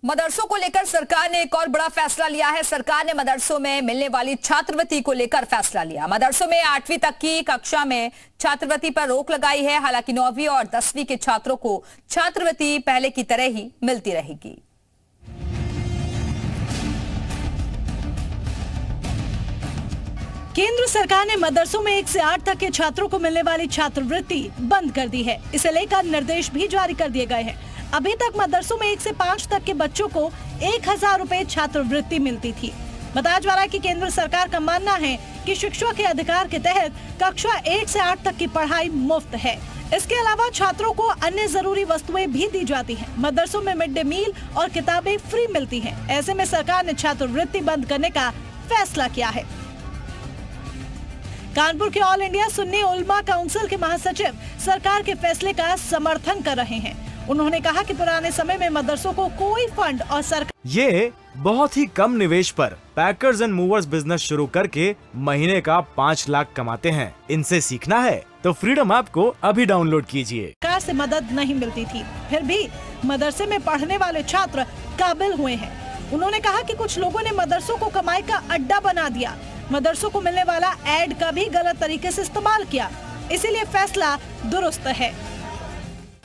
मदरसों को लेकर सरकार ने एक और बड़ा फैसला लिया है। सरकार ने मदरसों में मिलने वाली छात्रवृत्ति को लेकर फैसला लिया। मदरसों में 8वीं तक की कक्षा में छात्रवृत्ति पर रोक लगाई है। हालांकि 9वीं और 10वीं के छात्रों को छात्रवृत्ति पहले की तरह ही मिलती रहेगी। केंद्र सरकार ने मदरसों में 1 से 8 तक के छात्रों को मिलने वाली छात्रवृत्ति बंद कर दी है। इसे लेकर निर्देश भी जारी कर दिए गए हैं। अभी तक मदरसों में 1 से 5 तक के बच्चों को 1000 रुपए छात्रवृत्ति मिलती थी। बताया जा रहा है कि केंद्र सरकार का मानना है कि शिक्षा के अधिकार के तहत कक्षा 1 से 8 तक की पढ़ाई मुफ्त है। इसके अलावा छात्रों को अन्य जरूरी वस्तुएं भी दी जाती हैं। मदरसों में मिड डे मील और किताबें फ्री मिलती हैं। ऐसे में सरकार ने छात्रवृत्ति बंद करने का फैसला किया है। कानपुर के ऑल इंडिया सुन्नी उलमा काउंसिल के महासचिव सरकार के फैसले का समर्थन कर रहे हैं। उन्होंने कहा कि पुराने समय में मदरसों को कोई फंड और सरकार ये बहुत ही कम निवेश पर पैकर्स एंड मूवर्स बिजनेस शुरू करके महीने का 5 लाख कमाते हैं। इनसे सीखना है तो फ्रीडम ऐप को अभी डाउनलोड कीजिए। सरकार से मदद नहीं मिलती थी, फिर भी मदरसे में पढ़ने वाले छात्र काबिल हुए हैं। उन्होंने कहा कि कुछ लोगों ने मदरसों को कमाई का अड्डा बना दिया। मदरसों को मिलने वाला एड का भी गलत तरीके से इस्तेमाल किया, इसीलिए फैसला दुरुस्त है।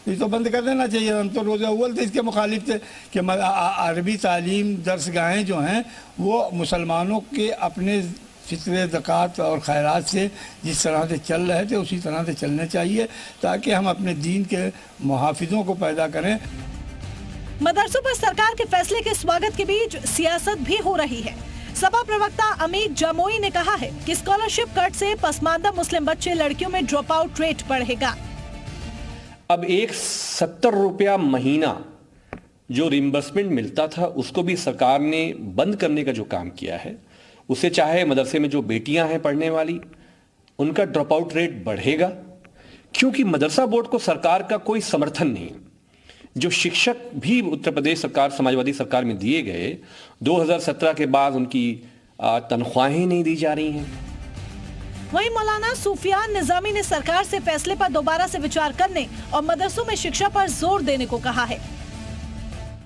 ये तो बंद कर देना चाहिए। हम तो रोज़ा अव्वल थे इसके मुखालिफ थे कि अरबी तालीम दर्सगाहें जो हैं वो मुसलमानों के अपने फित्रे ज़कात और खैरात से जिस तरह से चल रहे थे उसी तरह से चलने चाहिए, ताकि हम अपने दीन के मुहाफिजों को पैदा करें। मदरसों पर सरकार के फैसले के स्वागत के बीच सियासत भी हो रही है। सपा प्रवक्ता अमित जामोई ने कहा है कि स्कॉलरशिप कट से पसमानदा मुस्लिम बच्चे लड़कियों में ड्रॉप आउट रेट बढ़ेगा। अब 70 रुपया महीना जो रिम्बर्समेंट मिलता था उसको भी सरकार ने बंद करने का जो काम किया है, उसे चाहे मदरसे में जो बेटियां हैं पढ़ने वाली उनका ड्रॉप आउट रेट बढ़ेगा, क्योंकि मदरसा बोर्ड को सरकार का कोई समर्थन नहीं। जो शिक्षक भी उत्तर प्रदेश सरकार समाजवादी सरकार में दिए गए 2017 के बाद उनकी तनख्वाहें नहीं दी जा रही हैं। वहीं मौलाना सूफियान निजामी ने सरकार से फैसले पर दोबारा से विचार करने और मदरसों में शिक्षा पर जोर देने को कहा है।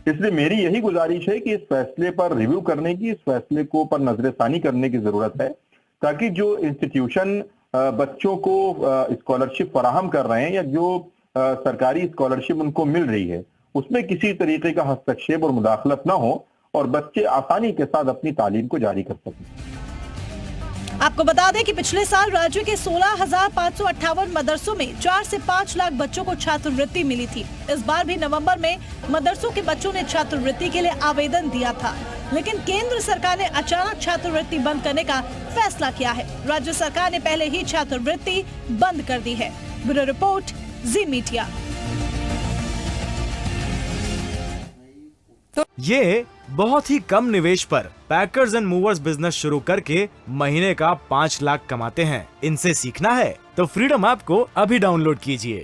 इसलिए मेरी यही गुजारिश है कि इस फैसले पर रिव्यू करने की, इस फैसले को पर नजरसानी करने की जरूरत है, ताकि जो इंस्टीट्यूशन बच्चों को स्कॉलरशिप फराहम कर रहे हैं या जो सरकारी स्कॉलरशिप उनको मिल रही है उसमें किसी तरीके का हस्तक्षेप और मुदाखलत न हो और बच्चे आसानी के साथ अपनी तालीम को जारी कर सकें। आपको बता दें कि पिछले साल राज्य के 16,558 मदरसों में 4 से 5 लाख बच्चों को छात्रवृत्ति मिली थी। इस बार भी नवंबर में मदरसों के बच्चों ने छात्रवृत्ति के लिए आवेदन दिया था, लेकिन केंद्र सरकार ने अचानक छात्रवृत्ति बंद करने का फैसला किया है। राज्य सरकार ने पहले ही छात्रवृत्ति बंद कर दी है। ब्यूरो रिपोर्ट, जी मीडिया। ये बहुत ही कम निवेश पर पैकर्स एंड मूवर्स बिजनेस शुरू करके महीने का 5 लाख कमाते हैं। इनसे सीखना है तो फ्रीडम ऐप को अभी डाउनलोड कीजिए।